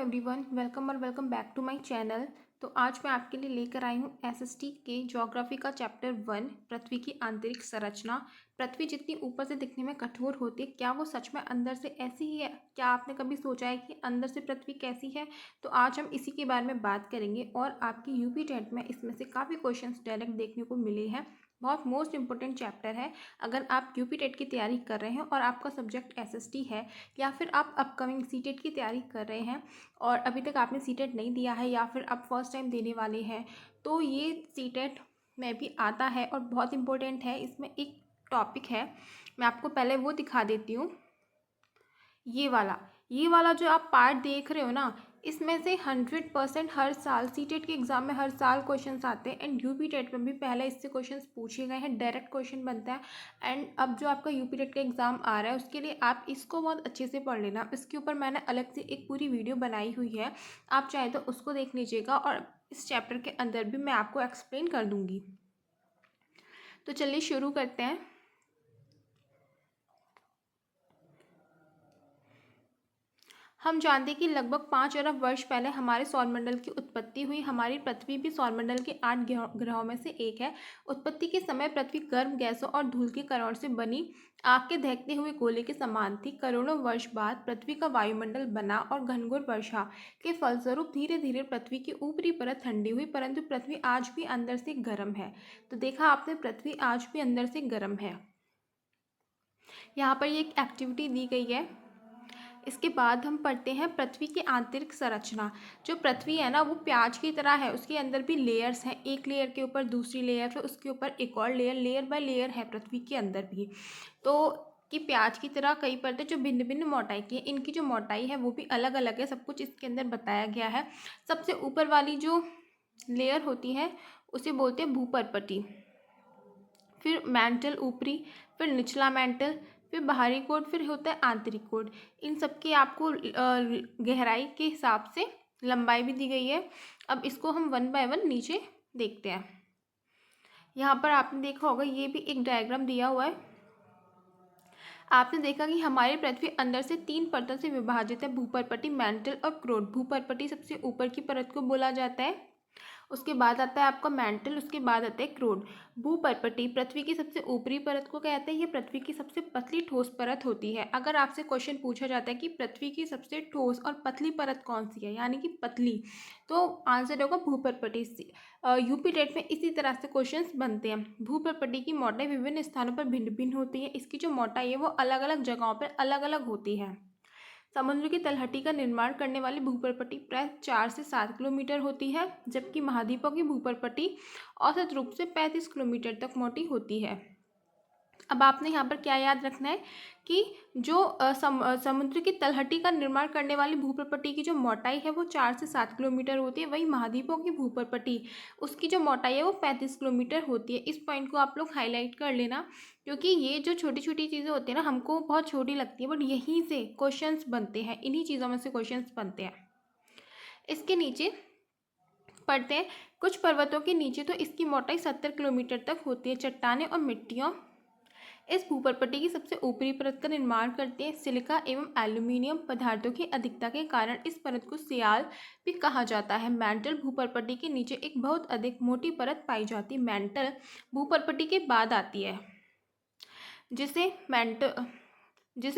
Everyone, welcome back to my channel. तो आज मैं आपके लिए लेकर आई हूँ एसएसटी के ज्योग्राफी का चैप्टर 1, पृथ्वी की आंतरिक संरचना। पृथ्वी जितनी ऊपर से दिखने में कठोर होती है, क्या वो सच में अंदर से ऐसी ही है? क्या आपने कभी सोचा है कि अंदर से पृथ्वी कैसी है? तो आज हम इसी के बारे में बात करेंगे और आपकी यूपी टेट में इसमें से काफ़ी क्वेश्चंस डायरेक्ट देखने को मिले हैं। बहुत मोस्ट इंपॉर्टेंट चैप्टर है। अगर आप यूपी टेट की तैयारी कर रहे हैं और आपका सब्जेक्ट एसएसटी है, या फिर आप अपकमिंग सीटेट की तैयारी कर रहे हैं और अभी तक आपने सीटेट नहीं दिया है, या फिर आप फर्स्ट टाइम देने वाले हैं, तो ये सीटेट में भी आता है और बहुत इंपॉर्टेंट है। इसमें एक टॉपिक है, मैं आपको पहले वो दिखा देती हूँ। ये वाला जो आप पार्ट देख रहे हो ना, इसमें से 100% हर साल सीटेट के एग्जाम में हर साल क्वेश्चंस आते हैं एंड यूपी टेट में भी पहले इससे क्वेश्चंस पूछे गए हैं, डायरेक्ट क्वेश्चन बनता है। एंड अब जो आपका यूपी टेट का एग्जाम आ रहा है उसके लिए आप इसको बहुत अच्छे से पढ़ लेना। इसके ऊपर मैंने अलग से एक पूरी वीडियो बनाई हुई है, आप चाहे तो उसको देख लीजिएगा और इस चैप्टर के अंदर भी मैं आपको एक्सप्लेन कर दूंगी। तो चलिए शुरू करते हैं। हम जानते हैं कि लगभग 5 अरब वर्ष पहले हमारे सौरमंडल की उत्पत्ति हुई। हमारी पृथ्वी भी सौरमंडल के 8 ग्रहों में से एक है। उत्पत्ति के समय पृथ्वी गर्म गैसों और धूल के कणों से बनी आग के दहकते हुए गोले के समान थी। करोड़ों वर्ष बाद पृथ्वी का वायुमंडल बना और घनघोर वर्षा के फलस्वरूप धीरे धीरे पृथ्वी की ऊपरी परत ठंडी हुई, परंतु पृथ्वी आज भी अंदर से गर्म है। तो देखा आपने, पृथ्वी आज भी अंदर से गर्म है। यहाँ पर ये एक एक्टिविटी दी गई है। इसके बाद हम पढ़ते हैं पृथ्वी की आंतरिक संरचना। जो पृथ्वी है ना, वो प्याज की तरह है। उसके अंदर भी लेयर्स हैं, एक लेयर के ऊपर दूसरी लेयर, फिर उसके ऊपर एक और लेयर, लेयर बाय लेयर है पृथ्वी के अंदर भी। तो कि प्याज की तरह कई परतें जो भिन्न भिन्न मोटाई की है, इनकी जो मोटाई है वो भी अलग अलग है। सब कुछ इसके अंदर बताया गया है। सबसे ऊपर वाली जो लेयर होती है उसे बोलते हैं भूपर्पटी, फिर मैंटल ऊपरी, फिर निचला मैंटल, फिर बाहरी कोड, फिर होता है आंतरिक कोड। इन सब की आपको गहराई के हिसाब से लंबाई भी दी गई है। अब इसको हम 1 बाय 1 नीचे देखते हैं। यहाँ पर आपने देखा होगा, ये भी एक डायग्राम दिया हुआ है। आपने देखा कि हमारी पृथ्वी अंदर से 3 परतों से विभाजित है, भूपर्पटी, मैंटल और क्रोड। भूपर्पटी सबसे ऊपर की परत को बोला जाता है, उसके बाद आता है आपका मैंटल, उसके बाद आता है क्रोड। भूपर्पटी पृथ्वी की सबसे ऊपरी परत को कहते हैं। ये पृथ्वी की सबसे पतली ठोस परत होती है। अगर आपसे क्वेश्चन पूछा जाता है कि पृथ्वी की सबसे ठोस और पतली परत कौन सी है, यानी कि पतली, तो आंसर होगा भूपर्पटी। यूपी टेट में इसी तरह से क्वेश्चंस बनते हैं। भूपर्पटी की मोटाई विभिन्न स्थानों पर भिन्न भिन्न होती है। इसकी जो मोटाई है वो अलग अलग जगहों पर अलग अलग होती है। समुद्र की तलहटी का निर्माण करने वाली भूपर्पटी प्राय 4 से 7 किलोमीटर होती है, जबकि महाद्वीपों की भूपर्पटी औसत रूप से 35 किलोमीटर तक मोटी होती है। अब आपने यहाँ पर क्या याद रखना है कि जो समुद्र की तलहटी का निर्माण करने वाली भूपर्पटी की जो मोटाई है वो 4 से 7 किलोमीटर होती है। वही महाद्वीपों की भूपर्पटी, उसकी जो मोटाई है वो 35 किलोमीटर होती है। इस पॉइंट को आप लोग हाईलाइट कर लेना, क्योंकि ये जो छोटी छोटी चीज़ें होती हैं ना, हमको बहुत छोटी लगती है, बट यहीं से क्वेश्चंस बनते हैं, इन्हीं चीज़ों में से क्वेश्चंस बनते हैं। इसके नीचे पढ़ते हैं, कुछ पर्वतों के नीचे तो इसकी मोटाई 70 किलोमीटर तक होती है। चट्टानें और मिट्टियों इस भूपर्पटी की सबसे ऊपरी परत का निर्माण करते हैं। सिलिका एवं एल्यूमिनियम पदार्थों की अधिकता के कारण इस परत को सियाल भी कहा जाता है। मैंटल भूपर्पटी के नीचे एक बहुत अधिक मोटी परत पाई जाती है। मैंटल भूपर्पटी के बाद आती है, जिसे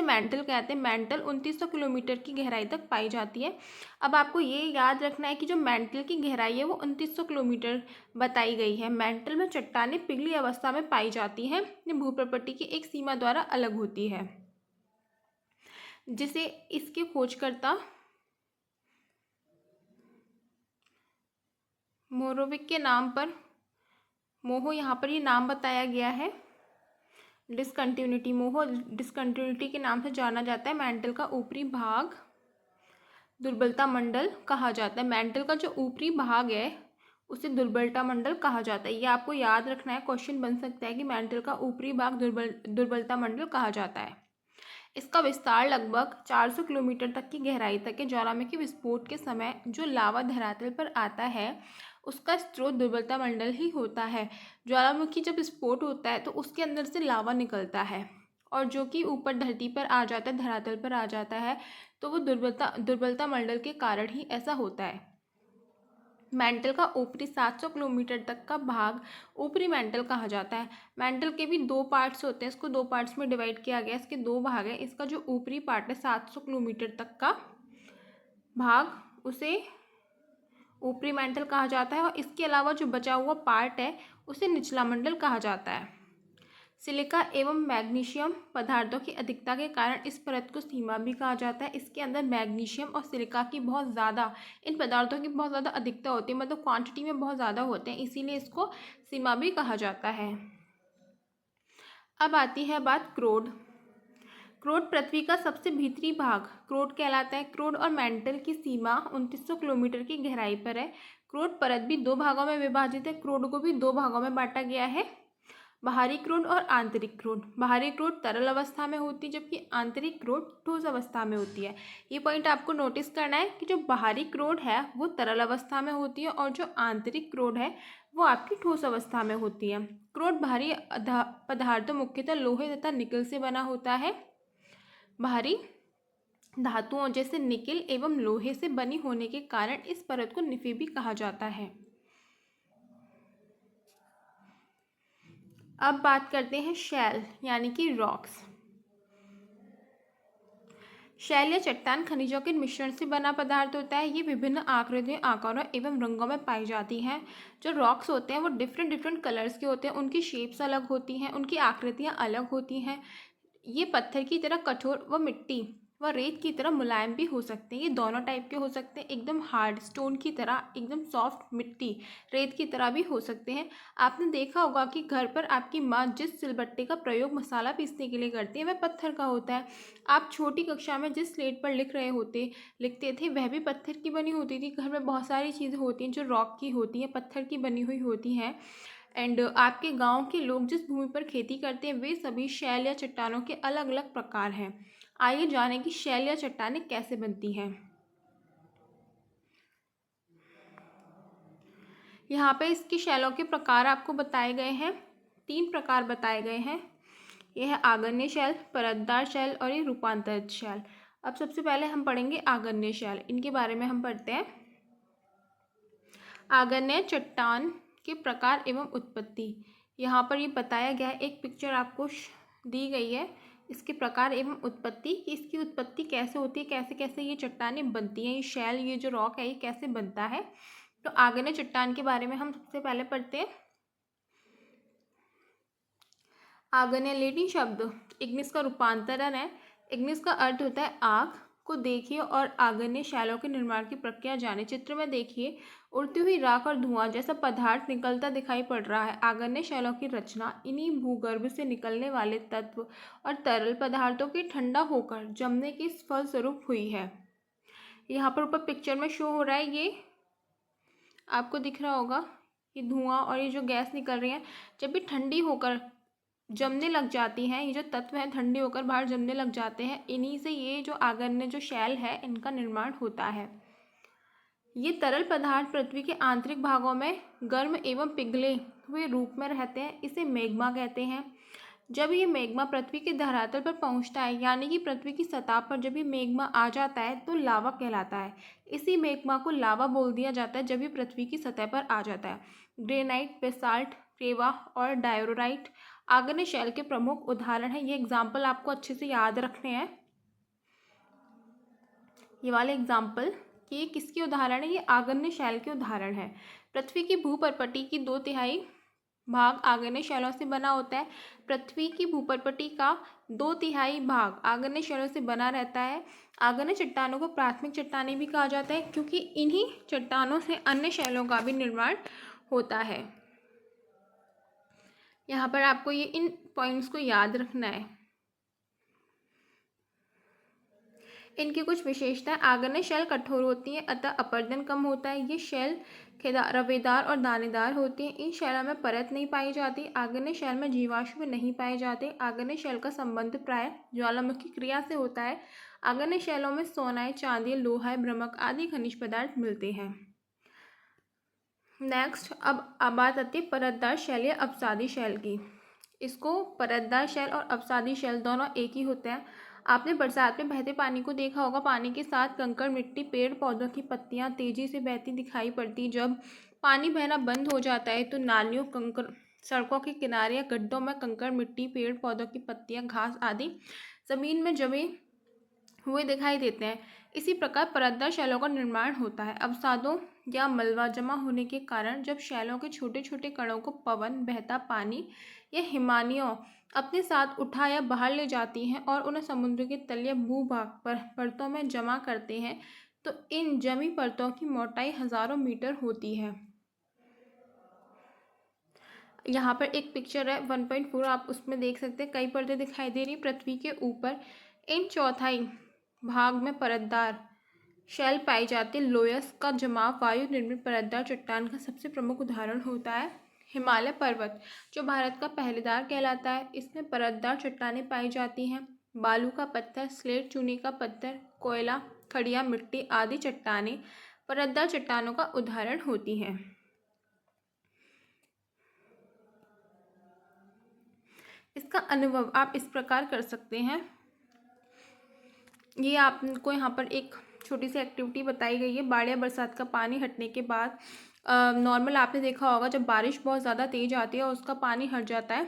मैंटल कहते हैं। मैंटल 2900 किलोमीटर की गहराई तक पाई जाती है। अब आपको ये याद रखना है कि जो मैंटल की गहराई है वो 2900 किलोमीटर बताई गई है। मैंटल में चट्टानें पिघली अवस्था में पाई जाती हैं, ये भूप्रपट्टी की एक सीमा द्वारा अलग होती है, जिसे इसके खोजकर्ता मोरोविक के नाम पर, मोहो यहाँ पर ये नाम बताया गया है, डिसकंटिन्यूटी, मोहो डिसकंटिन्यूटी के नाम से जाना जाता है। मैंटल का ऊपरी भाग दुर्बलता मंडल कहा जाता है। मैंटल का जो ऊपरी भाग है उसे दुर्बलता मंडल कहा जाता है। ये आपको याद रखना है, क्वेश्चन बन सकता है कि मैंटल का ऊपरी भाग दुर्बलता मंडल कहा जाता है। इसका विस्तार लगभग 400 किलोमीटर तक की गहराई तक है। ज्वालामुखी विस्फोट के समय जो लावा धरातल पर आता है उसका स्रोत दुर्बलता मंडल ही होता है। ज्वालामुखी जब विस्फोट होता है तो उसके अंदर से लावा निकलता है और जो कि ऊपर धरती पर आ जाता है, धरातल पर आ जाता है, तो वो दुर्बलता मंडल के कारण ही ऐसा होता है। मेंटल का ऊपरी 700 किलोमीटर तक का भाग ऊपरी मेंटल कहा जाता है। मेंटल के भी दो पार्ट्स होते हैं, इसको दो पार्ट्स में डिवाइड किया गया है, इसके दो भाग हैं। इसका जो ऊपरी पार्ट है 700 किलोमीटर तक का भाग, उसे ऊपरी मेंटल कहा जाता है, और इसके अलावा जो बचा हुआ पार्ट है उसे निचला मंडल कहा जाता है। सिलिका एवं मैग्नीशियम पदार्थों की अधिकता के कारण इस परत को सीमा भी कहा जाता है। इसके अंदर मैग्नीशियम और सिलिका की बहुत ज़्यादा, इन पदार्थों की बहुत ज़्यादा अधिकता होती है, मतलब क्वांटिटी में बहुत ज़्यादा होते हैं, इसीलिए इसको सीमा भी कहा जाता है। अब आती है बात क्रोड। क्रोड पृथ्वी का सबसे भीतरी भाग क्रोड कहलाता है। क्रोड और मेंटल की सीमा 2900 किलोमीटर की गहराई पर है। क्रोड परत भी दो भागों में विभाजित है। क्रोड को भी दो भागों में बांटा गया है, बाहरी क्रोड और आंतरिक क्रोड। बाहरी क्रोड तरल अवस्था में होती है, जबकि आंतरिक क्रोड ठोस अवस्था में होती है। ये पॉइंट आपको नोटिस करना है कि जो बाहरी क्रोड है वो तरल अवस्था में होती है, और जो आंतरिक क्रोड है वो आपकी ठोस अवस्था में होती है। क्रोड बाहरी पदार्थों मुख्यतः लोहे तथा निकल से बना होता है। बाहरी धातुओं जैसे निकिल एवं लोहे से बनी होने के कारण इस परत को निफे भी कहा जाता है। अब बात करते हैं शैल यानी कि रॉक्स। शैल या चट्टान खनिजों के मिश्रण से बना पदार्थ होता है। ये विभिन्न आकृतियों, आकारों एवं रंगों में पाई जाती हैं। जो रॉक्स होते हैं वो डिफरेंट कलर्स के होते हैं, उनकी शेप्स अलग होती हैं, उनकी आकृतियाँ अलग होती हैं। ये पत्थर की तरह कठोर व मिट्टी व रेत की तरह मुलायम भी हो सकते हैं। ये दोनों टाइप के हो सकते हैं, एकदम हार्ड स्टोन की तरह, एकदम सॉफ्ट मिट्टी रेत की तरह भी हो सकते हैं। आपने देखा होगा कि घर पर आपकी माँ जिस सिलबट्टे का प्रयोग मसाला पीसने के लिए करती है वह पत्थर का होता है। आप छोटी कक्षा में जिस स्लेट पर लिखते थे वह भी पत्थर की बनी होती थी। घर में बहुत सारी चीज़ें होती हैं जो रॉक की होती हैं, पत्थर की बनी हुई होती हैं। एंड आपके गांव के लोग जिस भूमि पर खेती करते हैं वे सभी शैल या चट्टानों के अलग अलग प्रकार हैं। आइए जानें कि शैल या चट्टानें कैसे बनती हैं। यहाँ पे इसकी शैलों के प्रकार आपको बताए गए हैं, 3 प्रकार बताए गए हैं। यह है आग्नेय शैल, परतदार शैल और ये रूपांतरित शैल। अब सबसे पहले हम पढ़ेंगे आग्नेय शैल। इनके बारे में हम पढ़ते हैं। आग्नेय चट्टान के प्रकार एवं उत्पत्ति। यहाँ पर ये बताया गया है, एक पिक्चर आपको दी गई है इसके प्रकार एवं उत्पत्ति, कि इसकी उत्पत्ति कैसे होती है, कैसे कैसे ये चट्टानें बनती हैं, ये शैल, ये जो रॉक है ये कैसे बनता है। तो आग्नेय चट्टान के बारे में हम सबसे पहले पढ़ते हैं। आग्नेय लैटिन शब्द इग्निस का रूपांतरण है। इग्निस का अर्थ होता है आग। को देखिए और आग्नेय शैलों के निर्माण की प्रक्रिया जाने। चित्र में देखिए उड़ती हुई राख और धुआं जैसा पदार्थ निकलता दिखाई पड़ रहा है। आग्नेय शैलों की रचना इन्हीं भूगर्भ से निकलने वाले तत्व और तरल पदार्थों के ठंडा होकर जमने के फलस्वरूप हुई है। यहाँ पर ऊपर पिक्चर में शो हो रहा है, ये आपको दिख रहा होगा, ये धुआं और ये जो गैस निकल रही है जब भी ठंडी होकर जमने लग जाती हैं, ये जो तत्व हैं ठंडे होकर बाहर जमने लग जाते हैं, इन्हीं से ये जो आग्नेय जो शैल है इनका निर्माण होता है। ये तरल पदार्थ पृथ्वी के आंतरिक भागों में गर्म एवं पिघले हुए रूप में रहते हैं। इसे मैग्मा कहते हैं। जब ये मैग्मा पृथ्वी के धरातल पर पहुंचता है, यानी कि पृथ्वी की सतह पर जब ये मैग्मा आ जाता है तो लावा कहलाता है। इसी मैग्मा को लावा बोल दिया जाता है जब ये पृथ्वी की सतह पर आ जाता है। ग्रेनाइट, बेसाल्ट, क्रेवा और डायोराइट आग्नेय शैल के प्रमुख उदाहरण हैं। ये एग्जाम्पल आपको अच्छे से याद रखने हैं, ये वाले एग्जाम्पल कि ये किसके उदाहरण है, ये आग्नेय शैल के उदाहरण है। पृथ्वी की भूपर्पटी की 2/3 भाग आग्नेय शैलों से बना होता है। पृथ्वी की भूपर्पटी का 2/3 भाग आग्नेय शैलों से बना रहता है। आग्नेय चट्टानों को प्राथमिक चट्टानें भी कहा जाता है, क्योंकि इन्हीं चट्टानों से अन्य शैलों का भी निर्माण होता है। यहाँ पर आपको ये इन पॉइंट्स को याद रखना है। इनकी कुछ विशेषताएं, आग्नेय शैल कठोर होती हैं अतः अपरदन कम होता है। ये शैल रवेदार और दानेदार होती हैं। इन शैलों में परत नहीं पाई जाती। आग्नेय शैल में जीवाश्म नहीं पाए जाते। आग्नेय शैल का संबंध प्राय ज्वालामुखी क्रिया से होता है। आग्नेय शैलों में सोनाई, चांदी, लोहा, भ्रमक आदि खनिज पदार्थ मिलते हैं। नेक्स्ट अब बात आती है परतदार शैल या अवसादी शैल की। इसको परतदार शैल और अवसादी शैल दोनों एक ही होते हैं। आपने बरसात में बहते पानी को देखा होगा। पानी के साथ कंकड़, मिट्टी, पेड़ पौधों की पत्तियां तेजी से बहती दिखाई पड़ती। जब पानी बहना बंद हो जाता है तो नालियों, कंकड़, सड़कों के किनारे या गड्ढों में कंकड़, मिट्टी, पेड़ पौधों की पत्तियां, घास आदि जमीन में जमे हुए दिखाई देते हैं। इसी प्रकार परतदार शैलों का निर्माण होता है। अवसादों या मलबा जमा होने के कारण जब शैलों के छोटे छोटे कणों को पवन, बहता पानी या हिमानियों अपने साथ उठा या बाहर ले जाती हैं और उन्हें समुद्र के तल या भूभाग पर परतों में जमा करते हैं, तो इन जमी परतों की मोटाई हजारों मीटर होती है। यहाँ पर एक पिक्चर है 1.4, आप उसमें देख सकते हैं कई परतें दिखाई दे रही पृथ्वी के ऊपर। इन चौथाई भाग में परतदार शैल पाई जाती। लोयस का जमाव वायु निर्मित परतदार चट्टान का सबसे प्रमुख उदाहरण होता है। हिमालय पर्वत जो भारत का पहरेदार कहलाता है, इसमें परतदार चट्टानें पाई जाती हैं। बालू का पत्थर, स्लेट, चूने का पत्थर, कोयला, खड़िया मिट्टी आदि चट्टानें परतदार चट्टानों का उदाहरण होती हैं। इसका अनुभव आप इस प्रकार कर सकते हैं। ये आपको यहाँ पर एक छोटी सी एक्टिविटी बताई गई है। बाढ़ या बरसात का पानी हटने के बाद नॉर्मल आपने देखा होगा जब बारिश बहुत ज़्यादा तेज़ आती है और उसका पानी हट जाता है,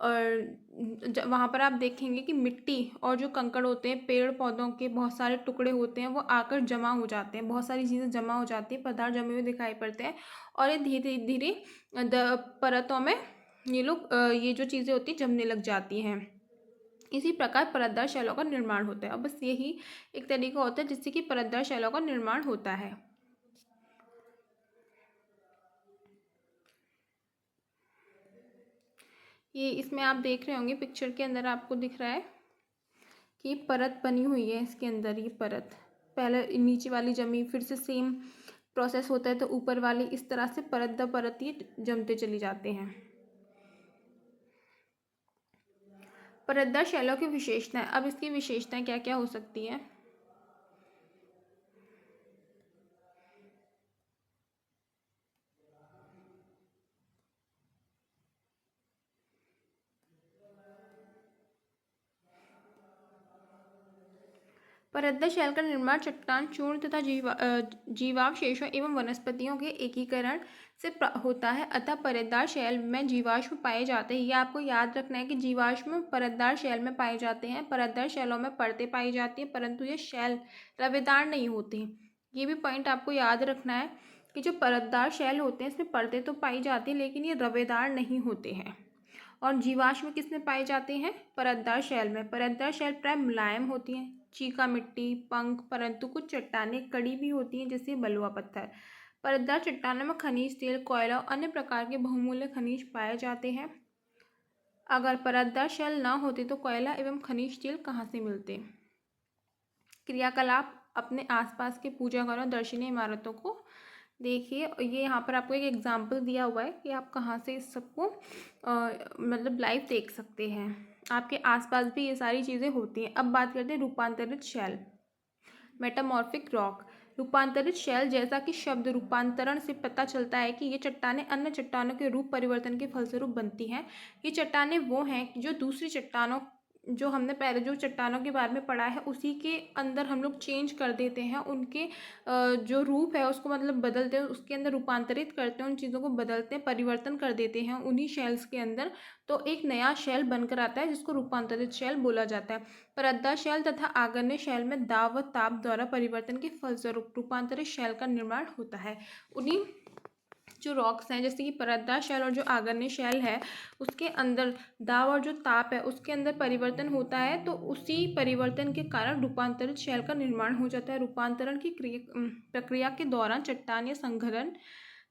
और वहाँ पर आप देखेंगे कि मिट्टी और जो कंकड़ होते हैं, पेड़ पौधों के बहुत सारे टुकड़े होते हैं, वो आकर जमा हो जाते हैं। बहुत सारी चीज़ें जमा हो जाती हैं, पदार्थ जमे हुए दिखाई पड़ते हैं और ये धीरे धीरे परतों में ये जो चीज़ें होती हैं जमने लग जाती हैं। इसी प्रकार परतदार शैलों का निर्माण होता है। और बस यही एक तरीका होता है जिससे कि परतदार शैलों का निर्माण होता है। ये इसमें आप देख रहे होंगे पिक्चर के अंदर आपको दिख रहा है कि परत बनी हुई है। इसके अंदर ये परत पहले नीचे वाली जमी, फिर से सेम प्रोसेस होता है तो ऊपर वाली, इस तरह से परत दर परत ये जमते चली जाते हैं। परतदार शैलों की विशेषताएं। अब इसकी विशेषताएं क्या क्या हो सकती है। परतदार शैल का निर्माण चट्टान, चूर्ण तथा जीवावशेषों एवं वनस्पतियों के एकीकरण से होता है। अतः परतदार शैल में जीवाश्म पाए जाते हैं। यह आपको याद रखना है कि जीवाश्म परतदार शैल में पाए जाते हैं। परतदार शैलों में परतें पाई जाती हैं, परंतु ये शैल रवेदार नहीं होते हैं। ये भी पॉइंट आपको याद रखना है कि जो परतदार शैल होते हैं इसमें परतें तो पाई जाती हैं, लेकिन ये रवेदार नहीं होते हैं। और जीवाश्म किसमें पाए जाते हैं? परतदार शैल में। परतदार शैल प्राय मुलायम होती हैं, चीका मिट्टी, पंख, परंतु कुछ चट्टानें कड़ी भी होती हैं, जैसे बलुआ पत्थर। परतदार चट्टानों में खनिज तेल, कोयला और अन्य प्रकार के बहुमूल्य खनिज पाए जाते हैं। अगर परतदार शैल न होते तो कोयला एवं खनिज तेल कहाँ से मिलते? क्रियाकलाप। अपने आसपास के पूजा घरों, दर्शनीय इमारतों को देखिए। ये यहाँ पर आपको एक एग्जाम्पल दिया हुआ है कि आप कहाँ से इस सबको मतलब लाइव देख सकते हैं। आपके आसपास भी ये सारी चीज़ें होती हैं। अब बात करते हैं रूपांतरित शैल, मेटामॉर्फिक रॉक। रूपांतरित शैल, जैसा कि शब्द रूपांतरण से पता चलता है कि ये चट्टानें अन्य चट्टानों के रूप परिवर्तन के फलस्वरूप बनती हैं। ये चट्टानें वो हैं जो दूसरी चट्टानों, जो हमने पहले जो चट्टानों के बारे में पढ़ा है उसी के अंदर हम लोग चेंज कर देते हैं। उनके जो रूप है उसको मतलब बदलते हैं, उसके अंदर रूपांतरित करते हैं, उन चीज़ों को बदलते हैं, परिवर्तन कर देते हैं उन्हीं शेल्स के अंदर, तो एक नया शेल बनकर आता है जिसको रूपांतरित शेल बोला जाता है। परतदार शेल तथा आगन्य शेल में दाब व ताप द्वारा परिवर्तन के फलस्वरूप रूपांतरित शेल का निर्माण होता है। उन्हीं जो रॉक्स हैं, जैसे कि परतदार शैल और जो आगन्य शैल है, उसके अंदर दाब और जो ताप है उसके अंदर परिवर्तन होता है, तो उसी परिवर्तन के कारण रूपांतरित शैल का निर्माण हो जाता है। रूपांतरण की प्रक्रिया के दौरान चट्टान या संघनन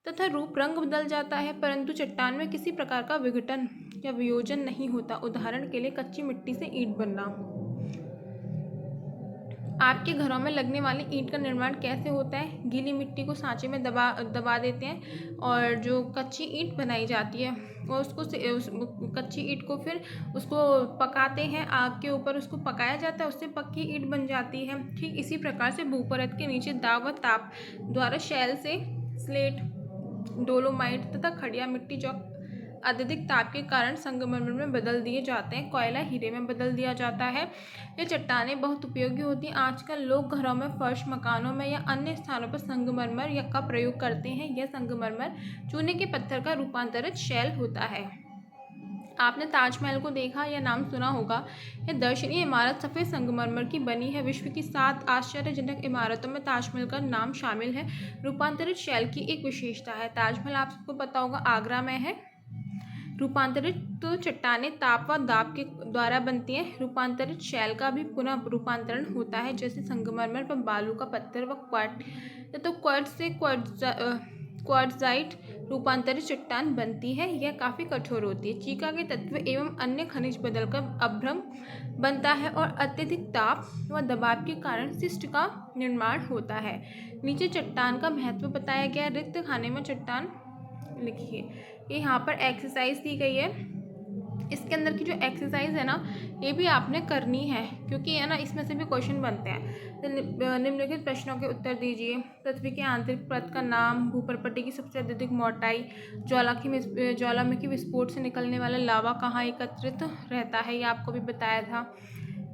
तथा रूप रंग बदल जाता है, परंतु चट्टान में किसी प्रकार का विघटन या वियोजन नहीं होता। उदाहरण के लिए कच्ची मिट्टी से ईंट बनना। आपके घरों में लगने वाली ईंट का निर्माण कैसे होता है? गीली मिट्टी को सांचे में दबा देते हैं और जो कच्ची ईंट बनाई जाती है और कच्ची ईंट को फिर उसको पकाते हैं, आग के ऊपर उसको पकाया जाता है, उससे पक्की ईंट बन जाती है। ठीक इसी प्रकार से भूपरत के नीचे दाब व ताप द्वारा शैल से स्लेट, डोलोमाइट तथा खड़िया मिट्टी जो अत्यधिक ताप के कारण संगमरमर में बदल दिए जाते हैं, कोयला हीरे में बदल दिया जाता है। ये चट्टानें बहुत उपयोगी होती हैं। आजकल लोग घरों में, फर्श, मकानों में या अन्य स्थानों पर संगमरमर या का प्रयोग करते हैं। यह संगमरमर चूने के पत्थर का रूपांतरित शैल होता है। आपने ताजमहल को देखा या नाम सुना होगा। यह दर्शनीय इमारत सफ़ेद संगमरमर की बनी है। विश्व की 7 आश्चर्यजनक इमारतों में ताजमहल का नाम शामिल है। रूपांतरित शैल की एक विशेषता है। ताजमहल आप सबको पता होगा आगरा में है। रूपांतरित तो चट्टानें ताप व दाब के द्वारा बनती हैं। रूपांतरित शैल का भी पुनः रूपांतरण होता है, जैसे संगमरमर पर बालू का पत्थर व क्वार्ट्ज से क्वार्ट्जाइट रूपांतरित चट्टान बनती है। यह काफ़ी कठोर होती है। चीका के तत्व एवं अन्य खनिज बदलकर अभ्रक बनता है और अत्यधिक ताप व दबाव के कारण शिस्ट का निर्माण होता है। नीचे चट्टान का महत्व बताया गया। रिक्त खाने में चट्टान लिखिए। ये यहाँ पर एक्सरसाइज दी गई है। इसके अंदर की जो एक्सरसाइज है ना, ये भी आपने करनी है, क्योंकि है ना इसमें से भी क्वेश्चन बनते हैं। तो निम्नलिखित प्रश्नों के उत्तर दीजिए। पृथ्वी के आंतरिक परत का नाम, भूपर्पट्टी की सबसे अत्यधिक मोटाई, ज्वालामुखी विस्फोट से निकलने वाला लावा कहाँ एकत्रित रहता है, ये आपको भी बताया था।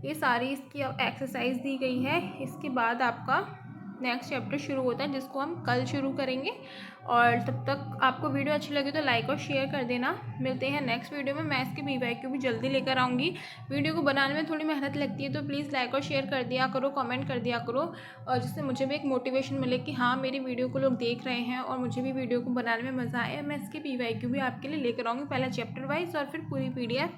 ये सारी इसकी अब एक्सरसाइज दी गई है। इसके बाद आपका नेक्स्ट चैप्टर शुरू होता है, जिसको हम कल शुरू करेंगे। और तब तक आपको वीडियो अच्छी लगी तो लाइक और शेयर कर देना। मिलते हैं नेक्स्ट वीडियो में। मैं इसके PYQ भी जल्दी लेकर आऊँगी। वीडियो को बनाने में थोड़ी मेहनत लगती है, तो प्लीज़ लाइक और शेयर कर दिया करो, कमेंट कर दिया करो, और जिससे मुझे भी एक मोटिवेशन मिले कि हाँ, मेरी वीडियो को लोग देख रहे हैं और मुझे भी वीडियो को बनाने में मज़ा आए। मैं इसके PYQ भी आपके लिए लेकर आऊँगी, पहले चैप्टर वाइज और फिर पूरी PDF।